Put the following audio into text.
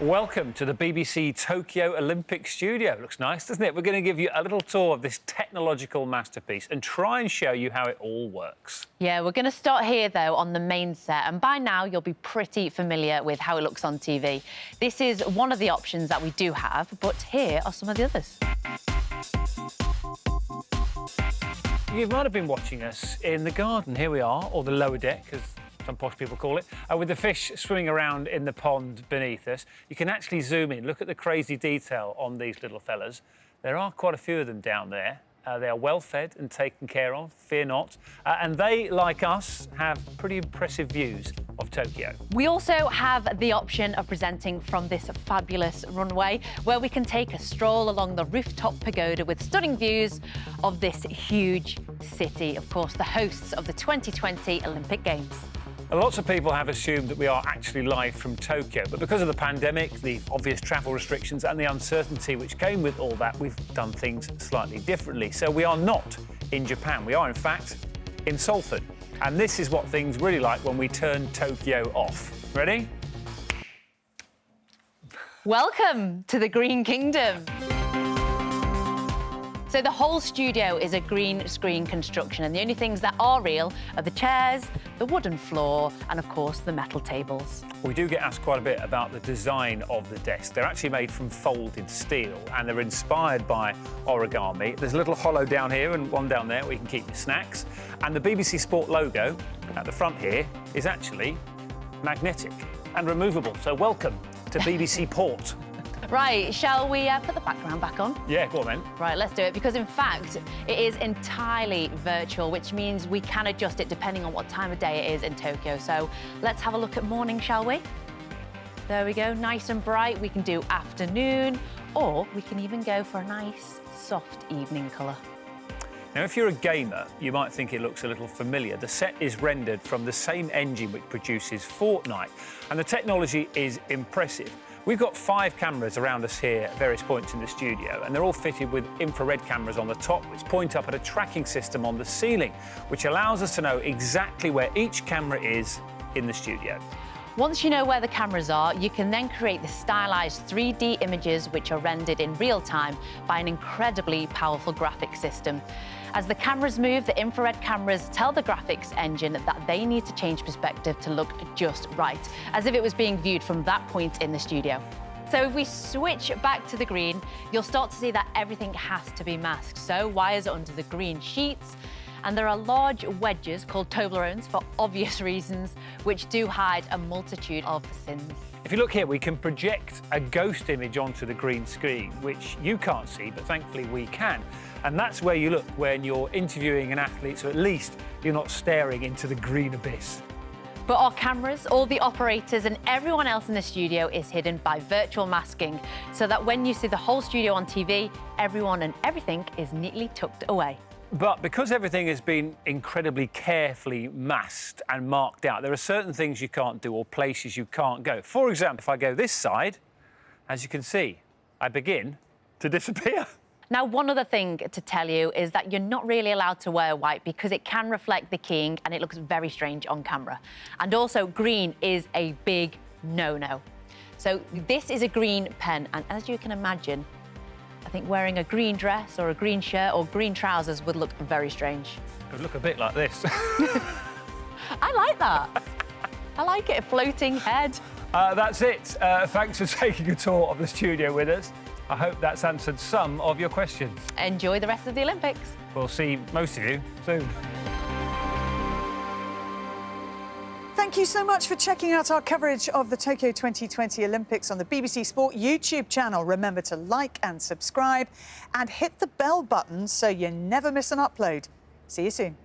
Welcome to the BBC Tokyo Olympic studio. Looks nice, doesn't it? We're going to give you a little tour of this technological masterpiece and try and show you how it all works. Yeah, we're going to start here, though, on the main set. And by now, you'll be pretty familiar with how it looks on TV. This is one of the options that we do have, but here are some of the others. You might have been watching us in the garden. Here we are, or the lower deck, as some posh people call it, with the fish swimming around in the pond beneath us. You can actually zoom in. Look at the crazy detail on these little fellas. There are quite a few of them down there. They are well fed and taken care of, fear not. And they, like us, have pretty impressive views of Tokyo. We also have the option of presenting from this fabulous runway, where we can take a stroll along the Rooftop pagoda with stunning views of this huge city, of course, the hosts of the 2020 Olympic Games. Lots of people have assumed that we are actually live from Tokyo, but because of the pandemic, the obvious travel restrictions and the uncertainty which came with all that, we've done things slightly differently. So we are not in Japan. We are, in fact, in Salford. And this is what things really like when we turn Tokyo off. Ready? Welcome to the Green Kingdom. So the whole studio is a green screen construction, and the only things that are real are the chairs, the wooden floor, and of course the metal tables. We do get asked quite a bit about the design of the desks. They're actually made from folded steel and they're inspired by origami. There's a little hollow down here and one down there where you can keep your snacks. And the BBC Sport logo at the front here is actually magnetic and removable. So welcome to BBC Port. Right, shall we put the background back on? Yeah, go on then. Right, let's do it, because in fact, it is entirely virtual, which means we can adjust it depending on what time of day it is in Tokyo. So let's have a look at morning, shall we? There we go, nice and bright. We can do afternoon, or we can even go for a nice, soft evening colour. Now, if you're a gamer, you might think it looks a little familiar. The set is rendered from the same engine which produces Fortnite, and the technology is impressive. We've got 5 cameras around us here at various points in the studio, and they're all fitted with infrared cameras on the top, which point up at a tracking system on the ceiling, which allows us to know exactly where each camera is in the studio. Once you know where the cameras are, you can then create the stylised 3D images which are rendered in real time by an incredibly powerful graphics system. As the cameras move, the infrared cameras tell the graphics engine that they need to change perspective to look just right, as if it was being viewed from that point in the studio. So if we switch back to the green, you'll start to see that everything has to be masked. So wires are under the green sheets, and there are large wedges called Toblerones for obvious reasons, which do hide a multitude of sins. If you look here, we can project a ghost image onto the green screen, which you can't see, but thankfully we can. And that's where you look when you're interviewing an athlete, so at least you're not staring into the green abyss. But our cameras, all the operators and everyone else in the studio is hidden by virtual masking, so that when you see the whole studio on TV, everyone and everything is neatly tucked away. But because everything has been incredibly carefully masked and marked out, there are certain things you can't do or places you can't go. For example, if I go this side, as you can see, I begin to disappear. Now, one other thing to tell you is that you're not really allowed to wear white because it can reflect the keying and it looks very strange on camera. And also, green is a big no-no. So this is a green pen, and as you can imagine, I think wearing a green dress or a green shirt or green trousers would look very strange. It would look a bit like this. I like that. I like it, a floating head. That's it. Thanks for taking a tour of the studio with us. I hope that's answered some of your questions. Enjoy the rest of the Olympics. We'll see most of you soon. Thank you so much for checking out our coverage of the Tokyo 2020 Olympics on the BBC Sport YouTube channel. Remember to like and subscribe and hit the bell button so you never miss an upload. See you soon.